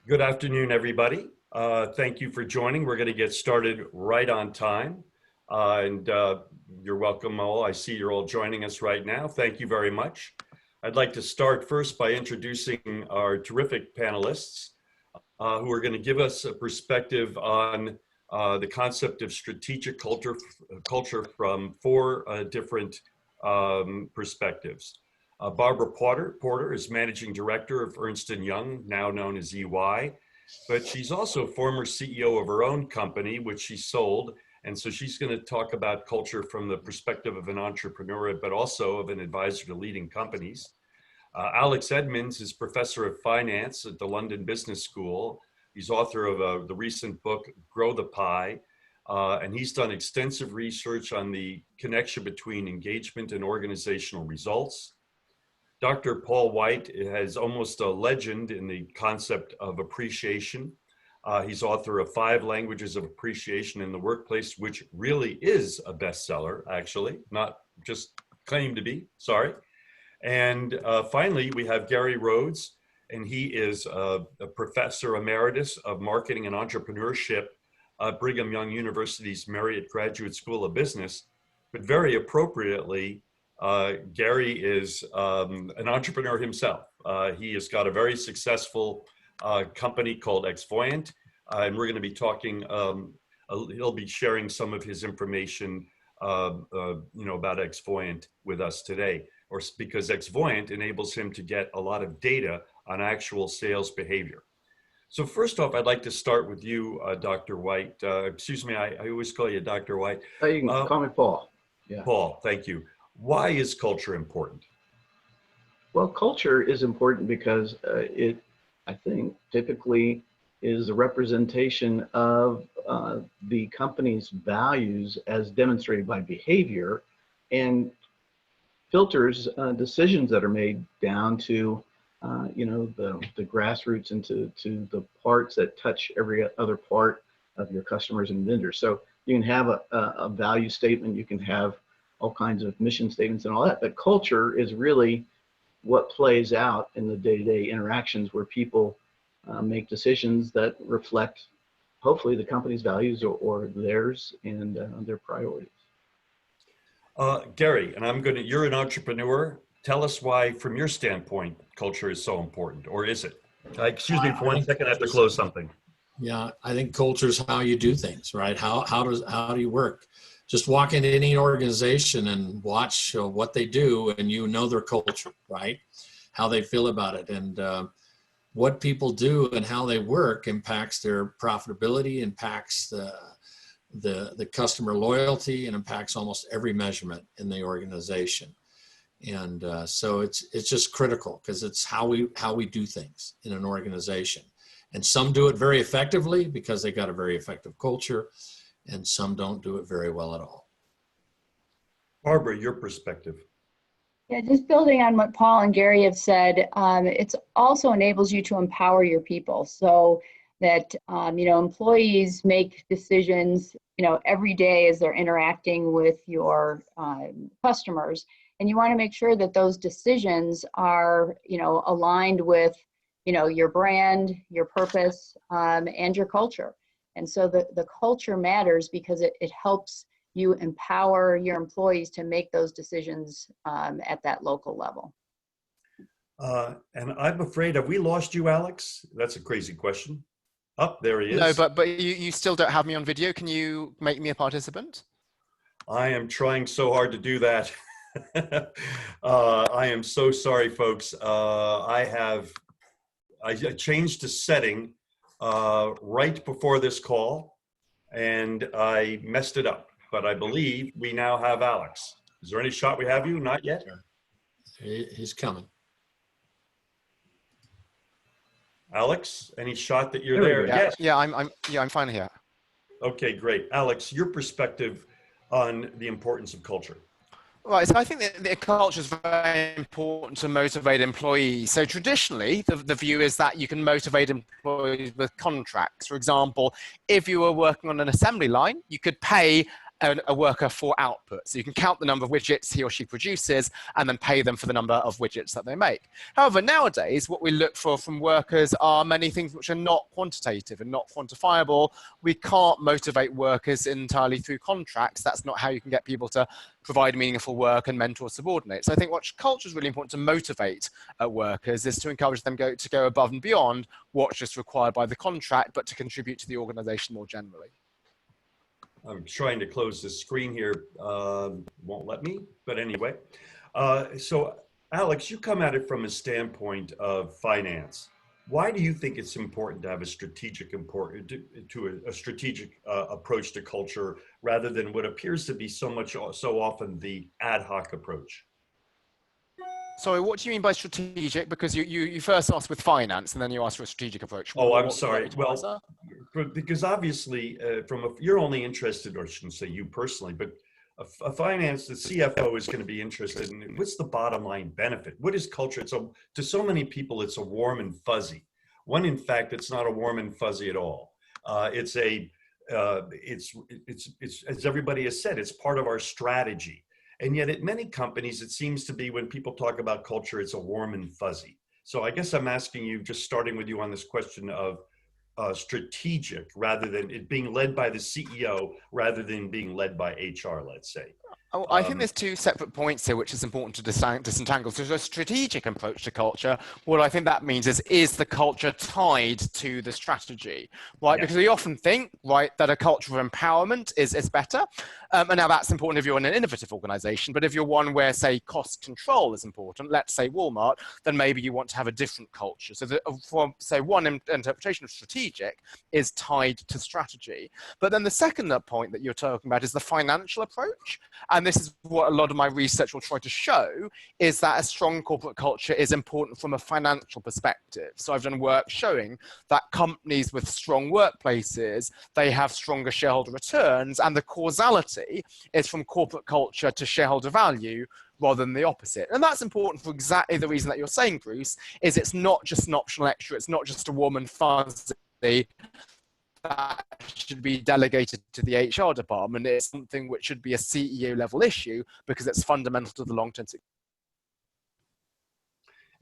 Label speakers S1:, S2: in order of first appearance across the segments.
S1: Good afternoon, everybody. Thank you for joining. We're going to get started right on time. You're welcome all. I see you're all joining us right now. Thank you very much. I'd like to start first by introducing our terrific panelists who are going to give us a perspective on the concept of strategic culture from four different perspectives. Barbara Porter is Managing Director of Ernst & Young, now known as EY, but she's also former CEO of her own company, which she sold. And so she's going to talk about culture from the perspective of an entrepreneur, but also of an advisor to leading companies. Alex Edmans is Professor of Finance at the London Business School. He's author of the recent book, Grow the Pie. And he's done extensive research on the connection between engagement and organizational results. Dr. Paul White is almost a legend in the concept of appreciation. He's author of 5 Languages of Appreciation in the Workplace, which really is a bestseller, actually, not just claim to be, sorry. And finally, we have Gary Rhodes, and he is a Professor Emeritus of Marketing and Entrepreneurship at Brigham Young University's Marriott Graduate School of Business, but very appropriately, Gary is an entrepreneur himself. He has got a very successful company called Xvoyant, and we're going to be talking, he'll be sharing some of his information about Xvoyant with us today, because Xvoyant enables him to get a lot of data on actual sales behavior. So first off, I'd like to start with you, Dr. White. Excuse me, I always call you Dr. White.
S2: You can call me Paul.
S1: Yeah. Paul, thank you. Why is culture important?
S2: Well, culture is important because it, I think, typically is a representation of the company's values as demonstrated by behavior and filters decisions that are made down to, the grassroots and to the parts that touch every other part of your customers and vendors. So you can have a value statement, you can have all kinds of mission statements and all that, but culture is really what plays out in the day-to-day interactions where people make decisions that reflect, hopefully, the company's values or theirs and their priorities.
S1: Gary, and you're an entrepreneur. Tell us why, from your standpoint, culture is so important, or is it? Excuse me for 1 second, I have to close something.
S3: Yeah, I think culture is how you do things, right? How do you work? Just walk into any organization and watch what they do, and you know their culture, right? How they feel about it, and what people do and how they work impacts their profitability, impacts the customer loyalty, and impacts almost every measurement in the organization. And so it's just critical because it's how we do things in an organization. And some do it very effectively because they got a very effective culture, and some don't do it very well at all.
S1: Barbara, your perspective.
S4: Yeah, just building on what Paul and Gary have said, it also enables you to empower your people so that, employees make decisions, every day as they're interacting with your customers. And you want to make sure that those decisions are, aligned with, your brand, your purpose, and your culture. And so the culture matters because it helps you empower your employees to make those decisions at that local level.
S1: And I'm afraid, have we lost you, Alex? That's a crazy question. Oh, there he is.
S5: No, but you still don't have me on video. Can you make me a participant?
S1: I am trying so hard to do that. I am so sorry, folks. I changed a setting right before this call, and I messed it up. But I believe we now have Alex. Is there any shot we have you? Not yet?
S3: He's coming.
S1: Alex, any shot that you're there?
S5: Yes. Yeah, I'm fine here.
S1: Okay, great. Alex, your perspective on the importance of culture.
S5: Right, so I think that the culture is very important to motivate employees. So traditionally, the view is that you can motivate employees with contracts. For example, if you were working on an assembly line, you could pay a worker for output. So you can count the number of widgets he or she produces and then pay them for the number of widgets that they make. However, nowadays, what we look for from workers are many things which are not quantitative and not quantifiable. We can't motivate workers entirely through contracts. That's not how you can get people to provide meaningful work and mentor subordinates. So I think what culture is really important to motivate workers is to encourage them to go above and beyond what's just required by the contract, but to contribute to the organization more generally.
S1: I'm trying to close the screen here, won't let me, but anyway. So Alex, you come at it from a standpoint of finance. Why do you think it's important to have a strategic approach to culture rather than what appears to be so often the ad hoc approach?
S5: Sorry, what do you mean by strategic? Because you first asked with finance and then you asked for a strategic approach.
S1: Oh, I'm sorry. Well, because obviously you're only interested, or I shouldn't say you personally, but a finance, the CFO is going to be interested in what's the bottom line benefit? What is culture? To so many people, it's a warm and fuzzy. When in fact, it's not a warm and fuzzy at all. It's as everybody has said, it's part of our strategy. And yet at many companies, it seems to be when people talk about culture, it's a warm and fuzzy. So I guess I'm asking you, just starting with you on this question of strategic rather than it being led by the CEO rather than being led by HR, let's say.
S5: I think there's two separate points here, which is important to disentangle. So a strategic approach to culture, what I think that means is the culture tied to the strategy, right? Because we often think, right, that a culture of empowerment is better. And now that's important if you're in an innovative organization, but if you're one where, say, cost control is important, let's say Walmart, then maybe you want to have a different culture. So say one interpretation of strategic is tied to strategy. But then the second point that you're talking about is the financial approach. And this is what a lot of my research will try to show, is that a strong corporate culture is important from a financial perspective. So I've done work showing that companies with strong workplaces, they have stronger shareholder returns, and the causality is from corporate culture to shareholder value rather than the opposite. And that's important for exactly the reason that you're saying, Bruce, is it's not just an optional extra, it's not just a warm and fuzzy that should be delegated to the HR department. It's something which should be a CEO level issue because it's fundamental to the long-term success.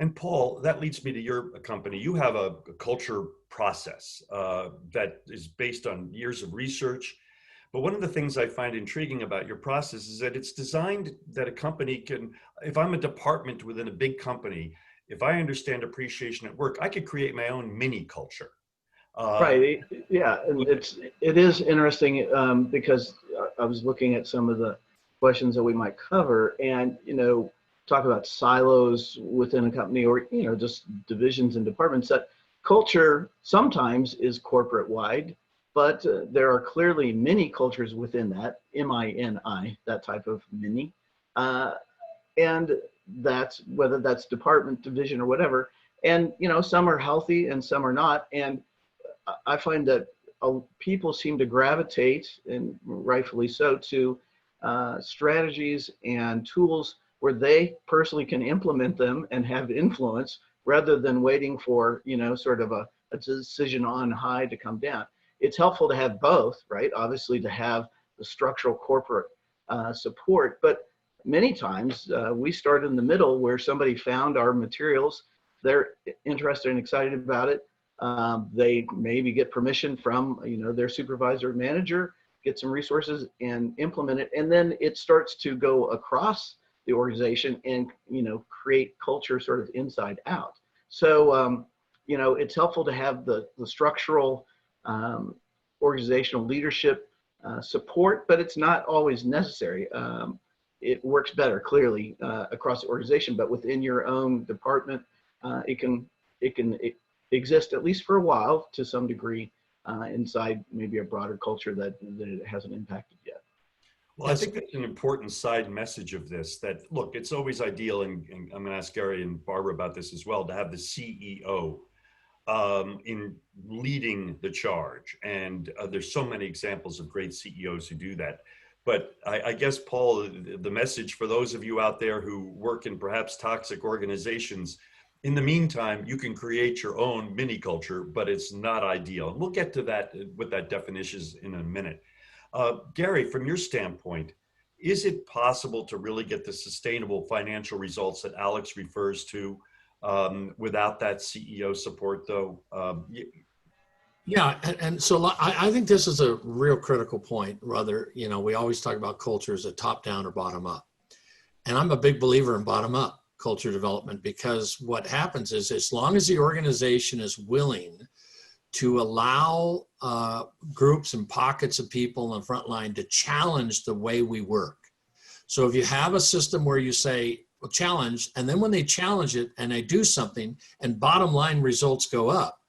S1: And Paul, that leads me to your company. You have a culture process that is based on years of research. But one of the things I find intriguing about your process is that it's designed that a company can, if I'm a department within a big company, if I understand appreciation at work, I could create my own mini culture.
S2: Right. Yeah, and it is interesting because I was looking at some of the questions that we might cover, and talk about silos within a company, or just divisions and departments. That culture sometimes is corporate wide, but there are clearly many cultures within that, MINI, that type of mini, and that's whether that's department, division, or whatever. And some are healthy and some are not, and I find that people seem to gravitate, and rightfully so, to strategies and tools where they personally can implement them and have influence, rather than waiting for sort of a decision on high to come down. It's helpful to have both, right? Obviously, to have the structural corporate support, but many times we start in the middle where somebody found our materials, they're interested and excited about it. They maybe get permission from their supervisor or manager, get some resources and implement it, and then it starts to go across the organization and create culture sort of inside out. So it's helpful to have the structural organizational leadership support, but it's not always necessary. It works better clearly across the organization, but within your own department, it can exist at least for a while to some degree inside maybe a broader culture that it hasn't impacted yet.
S1: Well, I think that's an important side message of this, that look, it's always ideal, and I'm going to ask Gary and Barbara about this as well, to have the CEO in leading the charge. And there's so many examples of great CEOs who do that. But I guess, Paul, the message for those of you out there who work in perhaps toxic organizations, in the meantime, you can create your own mini culture, but it's not ideal. And we'll get to that, what that definition is in a minute. Gary, from your standpoint, is it possible to really get the sustainable financial results that Alex refers to without that CEO support, though?
S3: Yeah, and so I think this is a real critical point. Rather, we always talk about culture as a top down or bottom up. And I'm a big believer in bottom up culture development, because what happens is, as long as the organization is willing to allow groups and pockets of people on the front line to challenge the way we work. So if you have a system where you say, well, challenge, and then when they challenge it and they do something and bottom line results go up,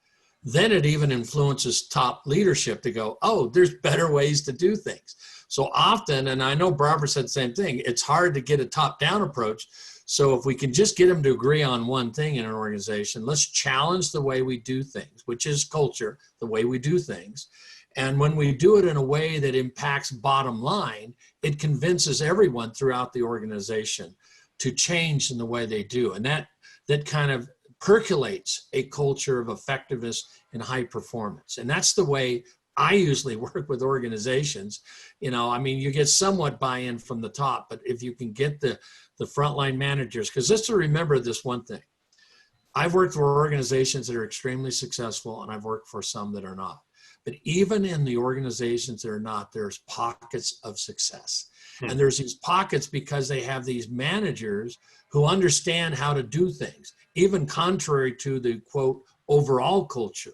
S3: then it even influences top leadership to go, oh, there's better ways to do things. So often, and I know Barbara said the same thing, it's hard to get a top-down approach. So if we can just get them to agree on one thing in an organization, let's challenge the way we do things, which is culture, the way we do things. And when we do it in a way that impacts bottom line, it convinces everyone throughout the organization to change in the way they do. And that kind of percolates a culture of effectiveness and high performance. And that's the way I usually work with organizations. You get somewhat buy-in from the top, but if you can get the frontline managers, because just to remember this one thing, I've worked for organizations that are extremely successful, and I've worked for some that are not. But even in the organizations that are not, there's pockets of success. And there's these pockets because they have these managers who understand how to do things, even contrary to the quote overall culture.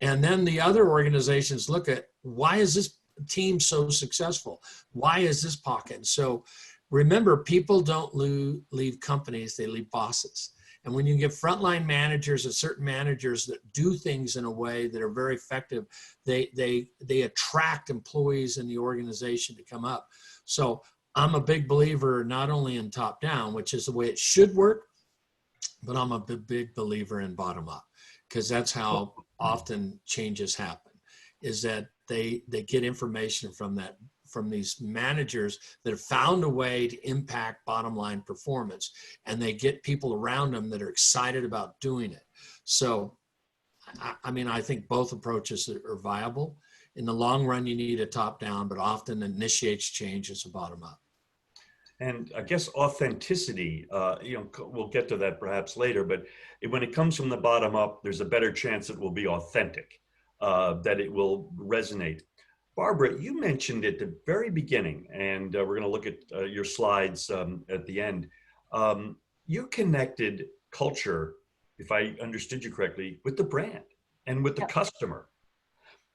S3: And then the other organizations look at, why is this team so successful? Why is this pocket? So remember, people don't leave companies, they leave bosses. And when you get frontline managers and certain managers that do things in a way that are very effective, they attract employees in the organization to come up. So I'm a big believer not only in top down, which is the way it should work, but I'm a big believer in bottom up, because that's how often changes happen, is that they get information from these managers that have found a way to impact bottom line performance, and they get people around them that are excited about doing it. So, I think both approaches are viable. In the long run, you need a top down, but often initiates change as a bottom up.
S1: And I guess authenticity, we'll get to that perhaps later, but when it comes from the bottom up, there's a better chance it will be authentic, that it will resonate. Barbara, you mentioned at the very beginning, and we're going to look at your slides at the end. You connected culture, if I understood you correctly, with the brand and with the customer.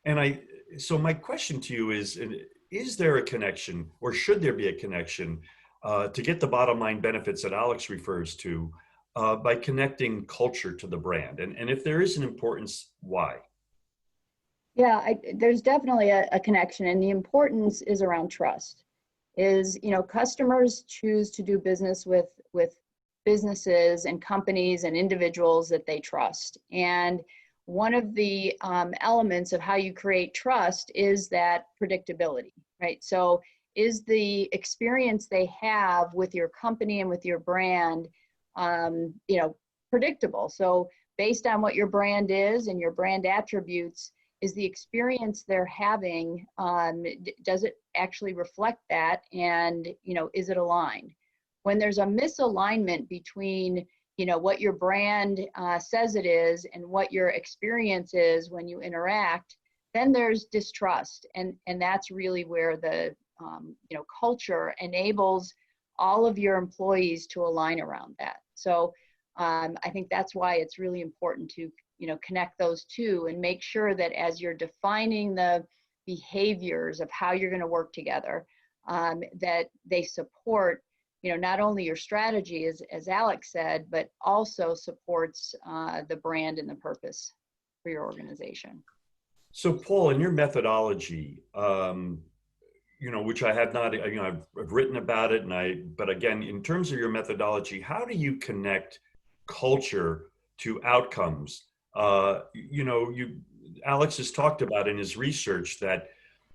S1: And so my question to you is there a connection, or should there be a connection to get the bottom line benefits that Alex refers to by connecting culture to the brand? And if there is an importance, why?
S4: Yeah, there's definitely a connection, and the importance is around trust. Customers choose to do business with businesses and companies and individuals that they trust. And one of the elements of how you create trust is that predictability, right? So is the experience they have with your company and with your brand, predictable? So based on what your brand is and your brand attributes, is the experience they're having, does it actually reflect that? And, is it aligned? When there's a misalignment between, what your brand says it is and what your experience is when you interact, then there's distrust. And that's really where the, culture enables all of your employees to align around that. So I think that's why it's really important to connect those two and make sure that as you're defining the behaviors of how you're going to work together, that they support, not only your strategy, as Alex said, but also supports the brand and the purpose for your organization.
S1: So Paul, in your methodology, which I have not, I've written about it, but again, in terms of your methodology, how do you connect culture to outcomes? Alex has talked about in his research that,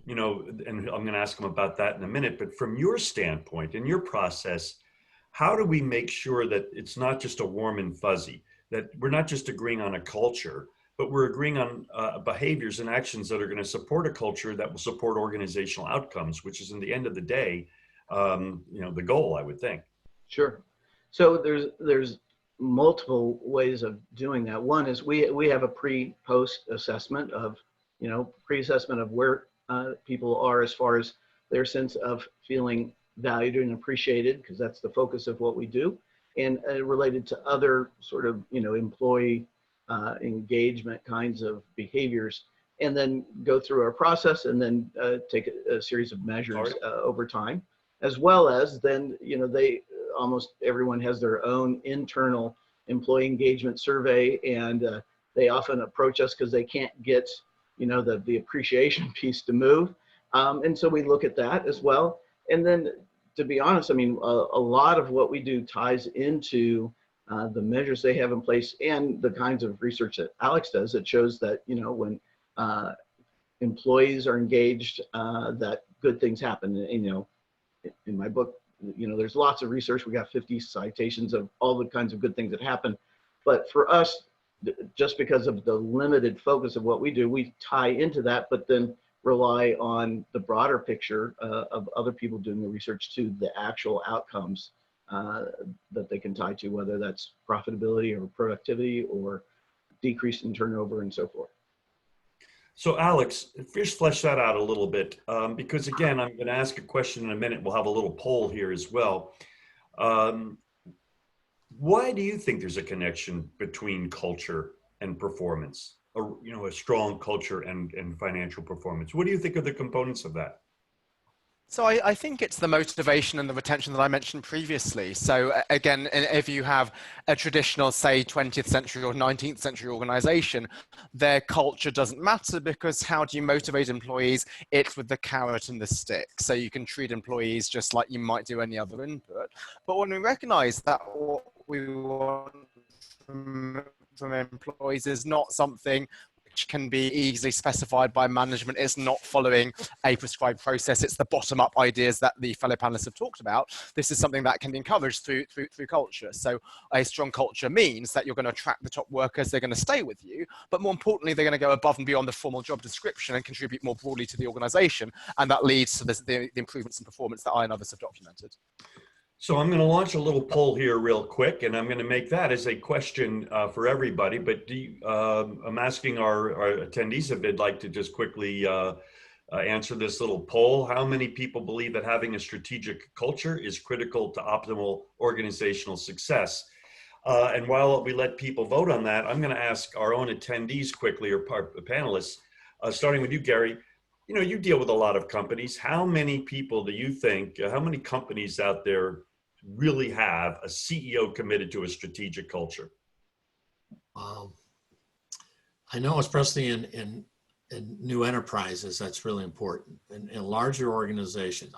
S1: and I'm going to ask him about that in a minute, but from your standpoint, in your process, how do we make sure that it's not just a warm and fuzzy, that we're not just agreeing on a culture, but we're agreeing on behaviors and actions that are going to support a culture that will support organizational outcomes, which is, in the end of the day, the goal, I would think.
S2: Sure. So there's multiple ways of doing that. One is we have a pre-post assessment of, pre-assessment of where people are as far as their sense of feeling valued and appreciated, because that's the focus of what we do, and related to other sort of, employee engagement kinds of behaviors, and then go through our process and then take a series of measures over time, as well as then, almost everyone has their own internal employee engagement survey, and they often approach us because they can't get, the appreciation piece to move. And so we look at that as well. And then, to be honest, I mean, a lot of what we do ties into the measures they have in place and the kinds of research that Alex does that shows that, when employees are engaged, that good things happen. And, in my book, there's lots of research. We got 50 citations of all the kinds of good things that happen. But for us, just because of the limited focus of what we do, we tie into that, but then rely on the broader picture of other people doing the research to the actual outcomes that they can tie to, whether that's profitability or productivity or decrease in turnover and so forth.
S1: So Alex, just flesh that out a little bit, because again, I'm going to ask a question in a minute. We'll have a little poll here as well. Why do you think there's a connection between culture and performance? A strong culture and financial performance. What do you think are the components of that?
S5: So I think it's the motivation and the retention that I mentioned previously. So again, if you have a traditional, say, 20th century or 19th century organization, their culture doesn't matter, because how do you motivate employees? It's with the carrot and the stick. So you can treat employees just like you might do any other input. But when we recognize that what we want from employees is not something which can be easily specified by management, it's not following a prescribed process, it's the bottom-up ideas that the fellow panelists have talked about. This is something that can be encouraged through culture. So a strong culture means that you're going to attract the top workers, they're going to stay with you, but more importantly, they're going to go above and beyond the formal job description and contribute more broadly to the organization, and that leads to the improvements in performance that I and others have documented.
S1: So I'm going to launch a little poll here real quick, and I'm going to make that as a question for everybody. But I'm asking our attendees if they'd like to just quickly answer this little poll. How many people believe that having a strategic culture is critical to optimal organizational success? And while we let people vote on that, I'm going to ask our own attendees quickly, or panelists, starting with you, Gary. You deal with a lot of companies. How many people do you think, how many companies out there really have a CEO committed to a strategic culture?
S3: I know, especially in new enterprises, that's really important. In larger organizations,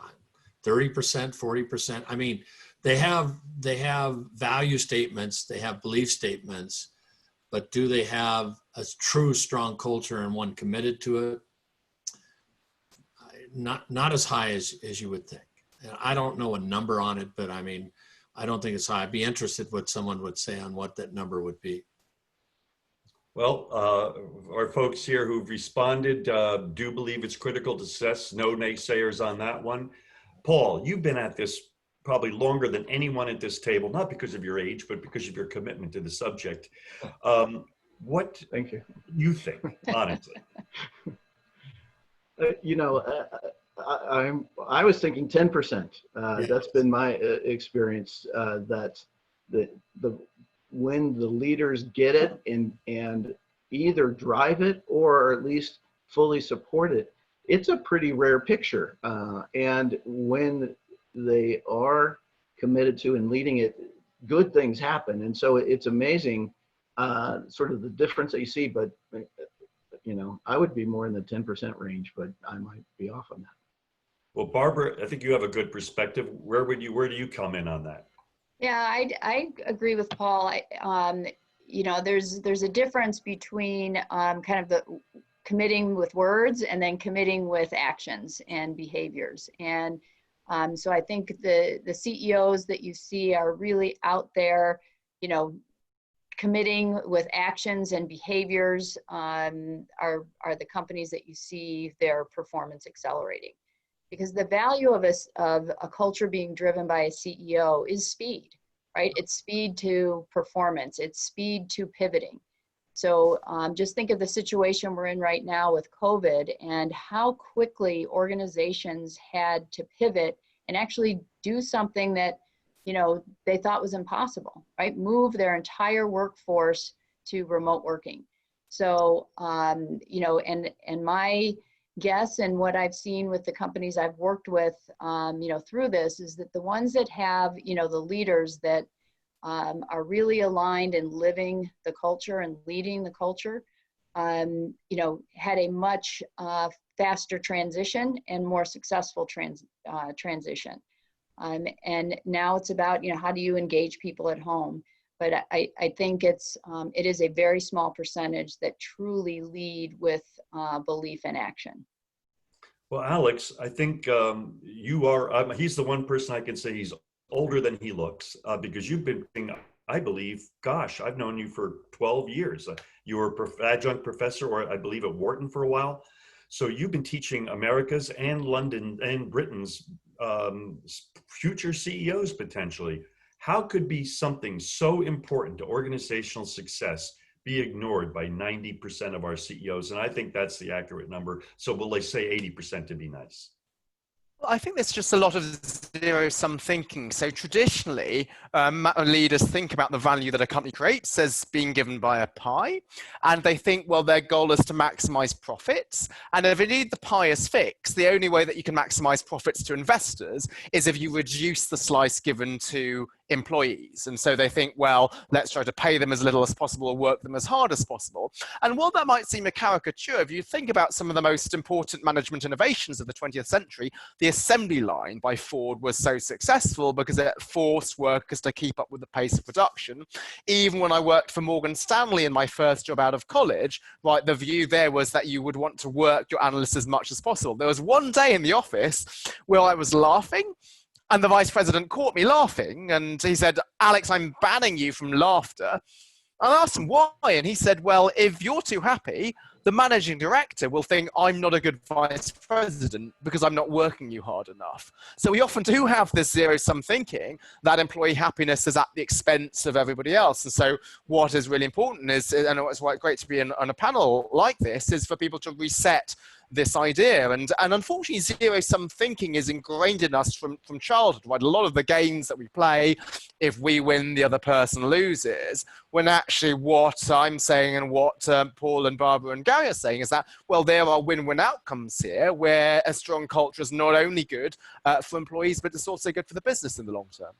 S3: 30%, 40%. I mean, they have value statements, they have belief statements, but do they have a true strong culture and one committed to it? Not as high as you would think. And I don't know a number on it, but I mean, I don't think it's high. I'd be interested what someone would say on what that number would be.
S1: Well, our folks here who've responded do believe it's critical to success. No naysayers on that one. Paul, you've been at this probably longer than anyone at this table, not because of your age, but because of your commitment to the subject. What
S2: Thank you.
S1: You think, honestly?
S2: I was thinking 10%.
S3: Yeah.
S2: That's been my experience. That when the leaders get it and either drive it or at least fully support it, it's a pretty rare picture. And when they are committed to and leading it, good things happen. And so it's amazing, sort of the difference that you see. But I would be more in the 10% range, but I might be off on that.
S1: Well, Barbara, I think you have a good perspective. Where do you come in on that?
S4: Yeah, I agree with Paul. There's a difference between kind of the committing with words and then committing with actions and behaviors. And so I think the CEOs that you see are really out there, committing with actions and behaviors are the companies that you see their performance accelerating. Because the value of a culture being driven by a CEO is speed, right? It's speed to performance, it's speed to pivoting. So just think of the situation we're in right now with COVID and how quickly organizations had to pivot and actually do something that, you know, they thought was impossible, right? Move their entire workforce to remote working. So, you know, and my guess and what I've seen with the companies I've worked with, you know, through this is that the ones that have, you know, the leaders that are really aligned in living the culture and leading the culture, you know, had a much faster transition and more successful transition. And now it's about, you know, how do you engage people at home? But I think it is a very small percentage that truly lead with belief and action.
S1: Well, Alex, I think you are, he's the one person I can say he's older than he looks, because you've been, I believe, gosh, I've known you for 12 years. You were adjunct professor, or I believe at Wharton for a while. So you've been teaching America's and London and Britain's future CEOs potentially. How could be something so important to organizational success be ignored by 90% of our CEOs? And I think that's the accurate number. So will they say 80% to be nice?
S5: Well, I think there's just a lot of zero-sum thinking. So traditionally, leaders think about the value that a company creates as being given by a pie. And they think, well, their goal is to maximize profits. And if indeed the pie is fixed, the only way that you can maximize profits to investors is if you reduce the slice given to employees. And so they think, well, let's try to pay them as little as possible or work them as hard as possible. And while that might seem a caricature, if you think about some of the most important management innovations of the 20th century, the assembly line by Ford was so successful because it forced workers to keep up with the pace of production. Even when I worked for Morgan Stanley in my first job out of college, right, the view there was that you would want to work your analysts as much as possible. There was one day in the office where I was laughing, and the vice president caught me laughing, and he said, "Alex, I'm banning you from laughter." I asked him why, and he said, well, if you're too happy, the managing director will think I'm not a good vice president because I'm not working you hard enough. So we often do have this zero-sum thinking that employee happiness is at the expense of everybody else. And so what is really important is, and it's why it's great to be on a panel like this, is for people to reset this idea. And unfortunately, zero-sum thinking is ingrained in us from childhood, right? A lot of the games that we play, if we win, the other person loses, when actually what I'm saying and what Paul and Barbara and Gary are saying is that, well, there are win-win outcomes here where a strong culture is not only good for employees, but it's also good for the business in the long term.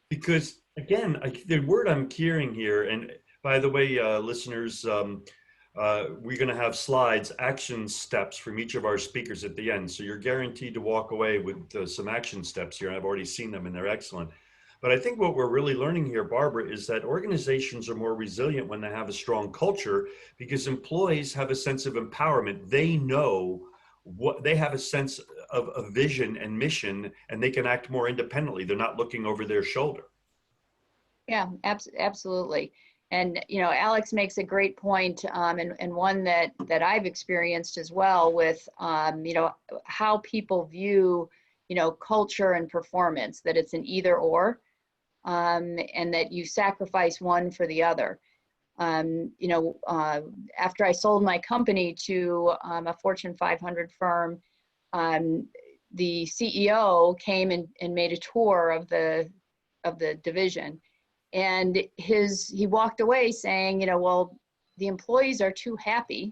S1: Because again, the word I'm hearing here, and by the way, listeners, we're going to have slides, action steps from each of our speakers at the end. So you're guaranteed to walk away with some action steps here. I've already seen them and they're excellent. But I think what we're really learning here, Barbara, is that organizations are more resilient when they have a strong culture because employees have a sense of empowerment. They know what they have, a sense of a vision and mission, and they can act more independently. They're not looking over their shoulder.
S4: Yeah, absolutely. And, you know, Alex makes a great point, and one that I've experienced as well with, you know, how people view, you know, culture and performance, that it's an either or, and that you sacrifice one for the other. You know, after I sold my company to a Fortune 500 firm, the CEO came and made a tour of the division. And he walked away saying, you know, well, the employees are too happy.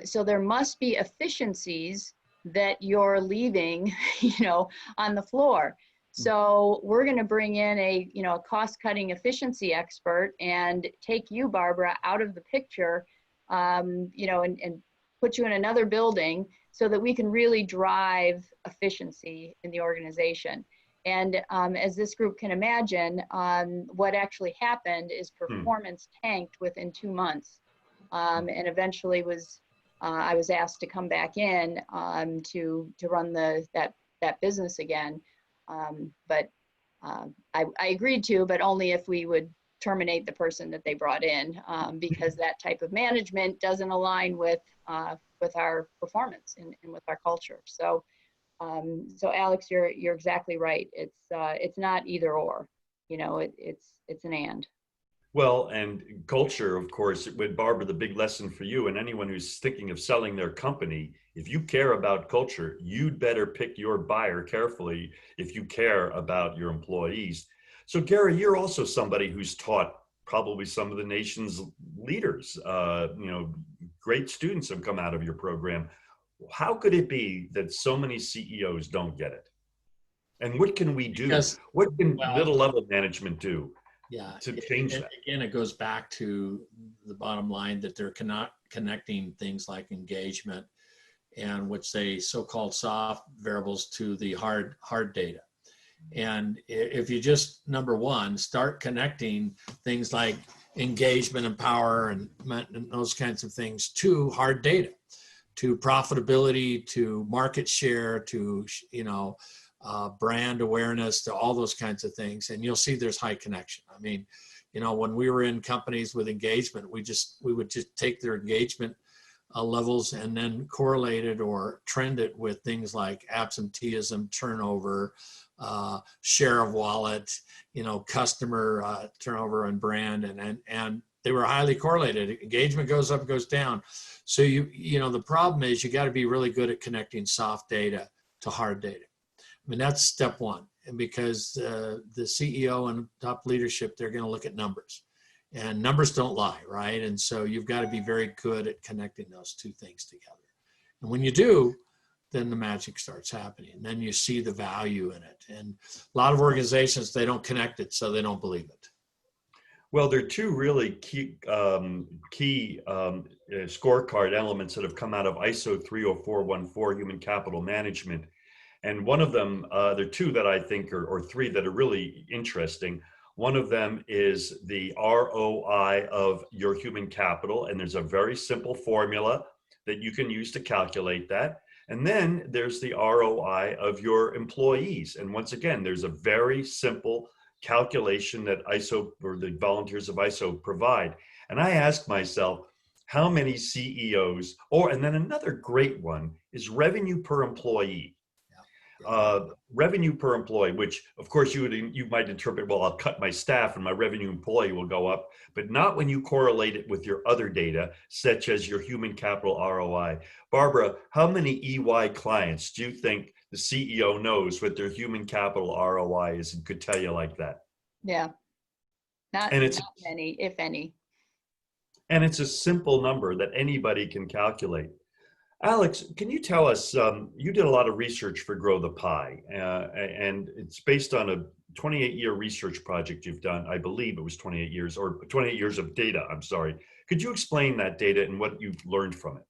S4: So there must be efficiencies that you're leaving, you know, on the floor. So we're going to bring in a, you know, a cost-cutting efficiency expert and take you, Barbara, out of the picture, you know, and put you in another building so that we can really drive efficiency in the organization. And as this group can imagine, what actually happened is performance tanked within 2 months, and eventually I was asked to come back in to run that business again. But I agreed to, but only if we would terminate the person that they brought in because that type of management doesn't align with our performance and with our culture. So, so Alex, you're exactly right. It's not either or, you know, it's an and.
S1: Well, and culture, of course, with Barbara, the big lesson for you and anyone who's thinking of selling their company, if you care about culture, you'd better pick your buyer carefully if you care about your employees. So Gary, you're also somebody who's taught probably some of the nation's leaders. You know, great students have come out of your program. How could it be that so many CEOs don't get it? And what can we do?
S3: Because,
S1: what can
S3: well,
S1: middle level management do?
S3: Yeah,
S1: To change that.
S3: Again, it goes back to the bottom line that they're connecting things like engagement and which they so-called soft variables to the hard data. And if you just, number one, start connecting things like engagement and power and those kinds of things to hard data, to profitability, to market share, to, you know, brand awareness, to all those kinds of things, and you'll see there's high connection. I mean, you know, when we were in companies with engagement, we would just take their engagement levels and then correlate it or trend it with things like absenteeism, turnover, share of wallet, you know, customer turnover and brand, and they were highly correlated. Engagement goes up, goes down. So you know, the problem is you got to be really good at connecting soft data to hard data. I mean, that's step one. And because the CEO and top leadership, they're going to look at numbers, and numbers don't lie, right? And so you've got to be very good at connecting those two things together. And when you do, then the magic starts happening. And then you see the value in it. And a lot of organizations, they don't connect it, so they don't believe it.
S1: Well, there are two really key scorecard elements that have come out of ISO 30414, Human Capital Management. And one of them, there are two that I think or three that are really interesting. One of them is the ROI of your human capital. And there's a very simple formula that you can use to calculate that. And then there's the ROI of your employees. And once again, there's a very simple calculation that ISO, or the volunteers of ISO, provide. And I ask myself, how many CEOs, and then another great one is revenue per employee. Revenue per employee, which of course you might interpret, well, I'll cut my staff and my revenue employee will go up, but not when you correlate it with your other data, such as your human capital ROI. Barbara, how many EY clients do you think the CEO knows what their human capital ROI is and could tell you like that?
S4: Yeah, not many, if any.
S1: And it's a simple number that anybody can calculate. Alex, can you tell us, you did a lot of research for Grow the Pie, and it's based on a 28-year research project you've done. I believe it was 28 years, or 28 years of data, I'm sorry. Could you explain that data and what you've learned from it?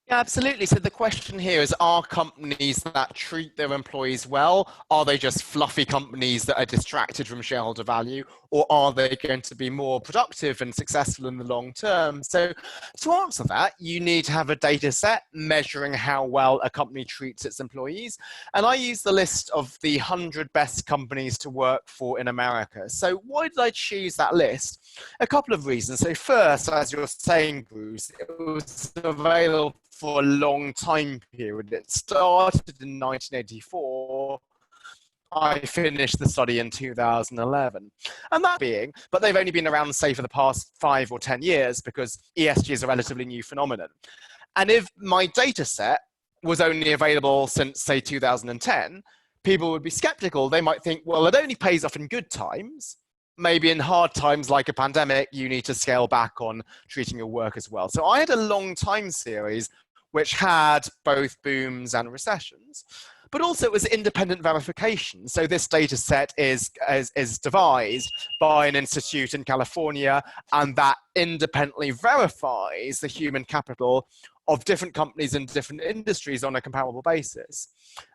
S5: Yeah, absolutely. So the question here is, are companies that treat their employees well, are they just fluffy companies that are distracted from shareholder value, or are they going to be more productive and successful in the long term? So to answer that, you need to have a data set measuring how well a company treats its employees. And I use the list of the 100 best companies to work for in America. So why did I choose that list? A couple of reasons. So first, as you're saying, Bruce, it was available for a long time period. It started in 1984. I finished the study in 2011. And that being, but they've only been around, say, for the past 5 or 10 years because ESG is a relatively new phenomenon. And if my data set was only available since, say, 2010, people would be skeptical. They might think, well, it only pays off in good times. Maybe in hard times like a pandemic, you need to scale back on treating your work as well. So I had a long time series which had both booms and recessions, but also it was independent verification. So this data set is devised by an institute in California, and that independently verifies the human capital of different companies in different industries on a comparable basis.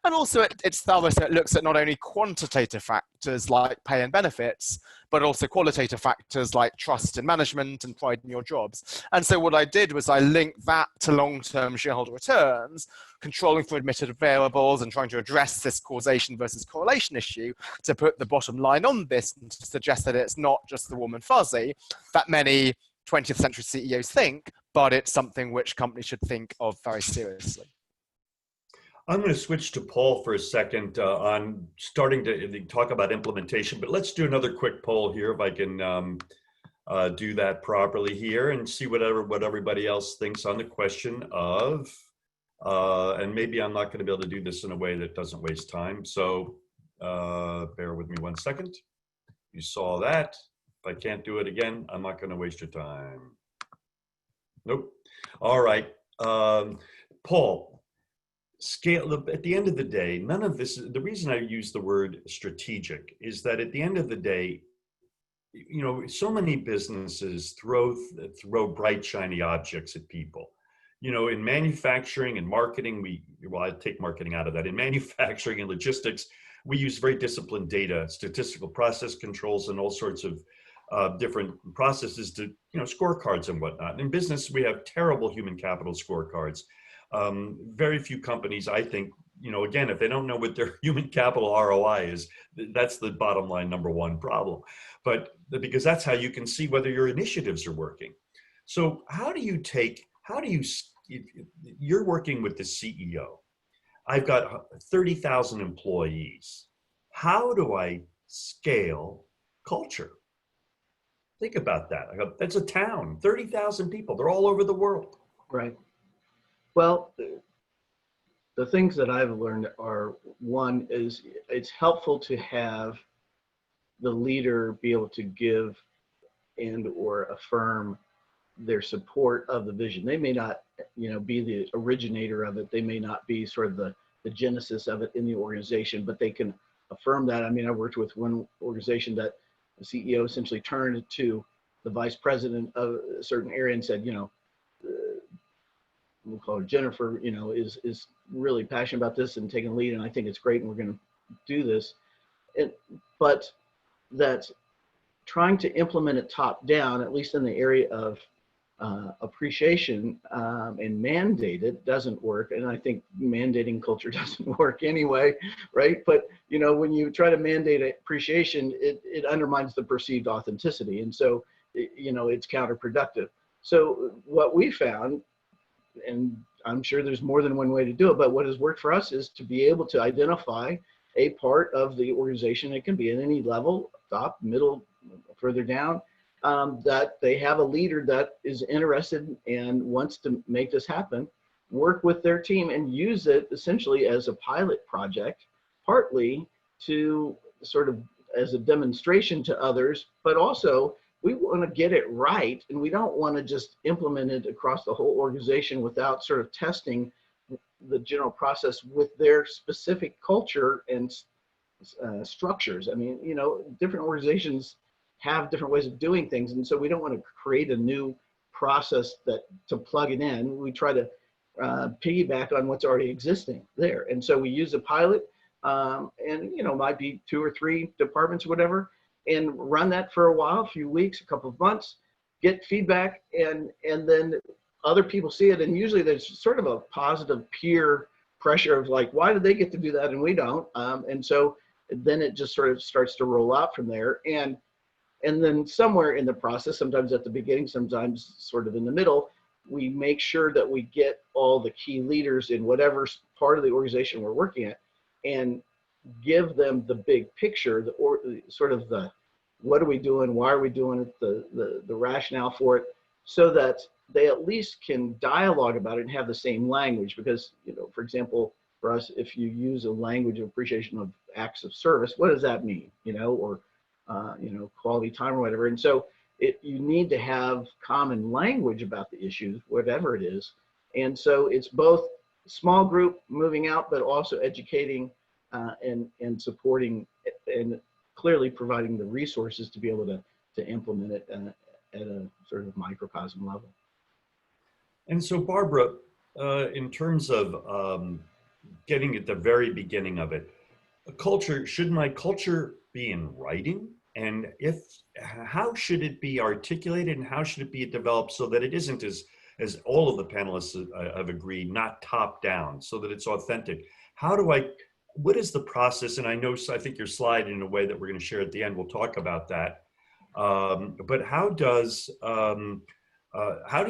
S5: And also it's thorough, so it looks at not only quantitative factors like pay and benefits, but also qualitative factors like trust in management and pride in your jobs. And so what I did was I linked that to long-term shareholder returns controlling for admitted variables and trying to address this causation versus correlation issue to put the bottom line on this and to suggest that it's not just the warm and fuzzy that many 20th century CEOs think, but it's something which companies should think of very seriously.
S1: I'm going to switch to Paul for a second on starting to talk about implementation, but let's do another quick poll here if I can do that properly here and see what everybody else thinks on the question of, and maybe I'm not going to be able to do this in a way that doesn't waste time. So bear with me 1 second. You saw that. If I can't do it again, I'm not going to waste your time. Nope. All right. Paul, scale, at the end of the day, none of this, the reason I use the word strategic is that at the end of the day, you know, so many businesses throw bright, shiny objects at people. You know, in manufacturing and marketing, well, I take marketing out of that. In manufacturing and logistics, we use very disciplined data, statistical process controls, and all sorts of different processes to, you know, scorecards and whatnot. In business, we have terrible human capital scorecards. Very few companies, I think, you know, again, if they don't know what their human capital ROI is, that's the bottom line #1 problem. But because that's how you can see whether your initiatives are working. So you're working with the CEO. I've got 30,000 employees. How do I scale culture? Think about that. That's a town, 30,000 people. They're all over the world.
S2: Right. Well, the things that I've learned are, one is it's helpful to have the leader be able to give and or affirm their support of the vision. They may not, you know, be the originator of it. They may not be sort of the genesis of it in the organization, but they can affirm that. I mean, I worked with one organization that the CEO essentially turned to the vice president of a certain area and said, you know, we'll call her Jennifer, you know, is really passionate about this and taking the lead, and I think it's great, and we're going to do this. But that trying to implement it top down, at least in the area of appreciation and mandate it, doesn't work. And I think mandating culture doesn't work anyway, right? But, you know, when you try to mandate appreciation, it undermines the perceived authenticity. And so, you know, it's counterproductive. So what we found, and I'm sure there's more than one way to do it, but what has worked for us is to be able to identify a part of the organization. It can be at any level, top, middle, further down, that they have a leader that is interested and wants to make this happen, work with their team and use it essentially as a pilot project, partly to sort of as a demonstration to others, but also we want to get it right, and we don't want to just implement it across the whole organization without sort of testing the general process with their specific culture and structures. I mean, you know, different organizations have different ways of doing things, and so we don't want to create a new process to plug it in. We try to piggyback on what's already existing there, and so we use a pilot, and you know, might be 2 or 3 departments or whatever, and run that for a while, a few weeks, a couple of months, get feedback, and then other people see it, and usually there's sort of a positive peer pressure of like, why do they get to do that and we don't? And so then it just sort of starts to roll out from there. And then somewhere in the process, sometimes at the beginning, sometimes sort of in the middle, we make sure that we get all the key leaders in whatever part of the organization we're working at and give them the big picture, sort of the what are we doing, why are we doing it, the rationale for it, so that they at least can dialogue about it and have the same language. Because, you know, for example, for us, if you use a language of appreciation of acts of service, what does that mean? You know, or you know, quality time or whatever. And so you need to have common language about the issues, whatever it is. And so it's both small group moving out, but also educating and supporting and clearly providing the resources to be able to implement it at a sort of microcosm level.
S1: And so, Barbara, in terms of getting at the very beginning of it, should my culture be in writing? And how should it be articulated, and how should it be developed so that it isn't as as all of the panelists have agreed, not top down, so that it's authentic. What is the process? And I think your slide, in a way that we're going to share at the end, we'll talk about that. But how do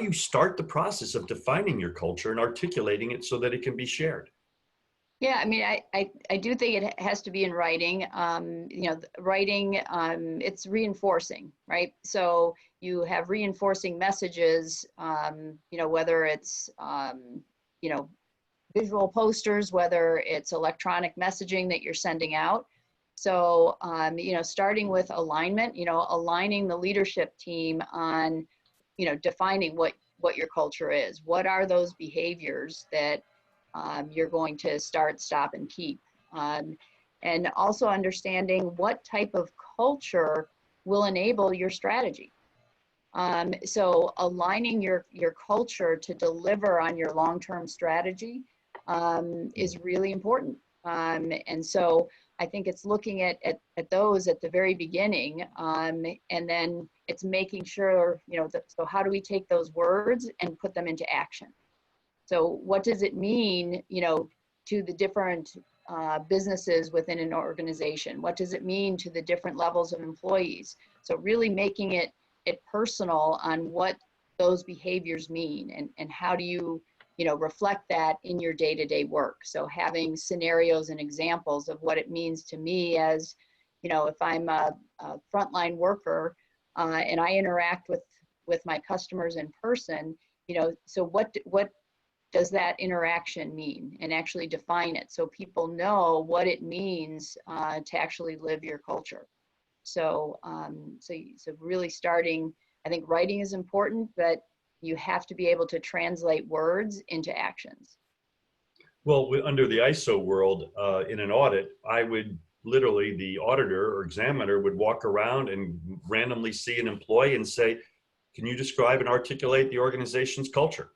S1: you start the process of defining your culture and articulating it so that it can be shared?
S4: Yeah, I mean, I do think it has to be in writing. Writing, it's reinforcing, right? So you have reinforcing messages, whether it's, visual posters, whether it's electronic messaging that you're sending out. So, starting with alignment, aligning the leadership team on, defining what your culture is. What are those behaviors that you're going to start, stop, and keep? And also understanding what type of culture will enable your strategy. So aligning your culture to deliver on your long-term strategy is really important. And so I think it's looking at those at the very beginning, and then it's making sure, so how do we take those words and put them into action? So what does it mean, to the different businesses within an organization? What does it mean to the different levels of employees? So really making it personal on what those behaviors mean, and how do you, reflect that in your day-to-day work. So having scenarios and examples of what it means to me as, if I'm a frontline worker and I interact with my customers in person, so what does that interaction mean, and actually define it so people know what it means to actually live your culture. So, so really starting, I think writing is important, but you have to be able to translate words into actions.
S1: Well, under the ISO world, in an audit, the auditor or examiner would walk around and randomly see an employee and say, can you describe and articulate the organization's culture?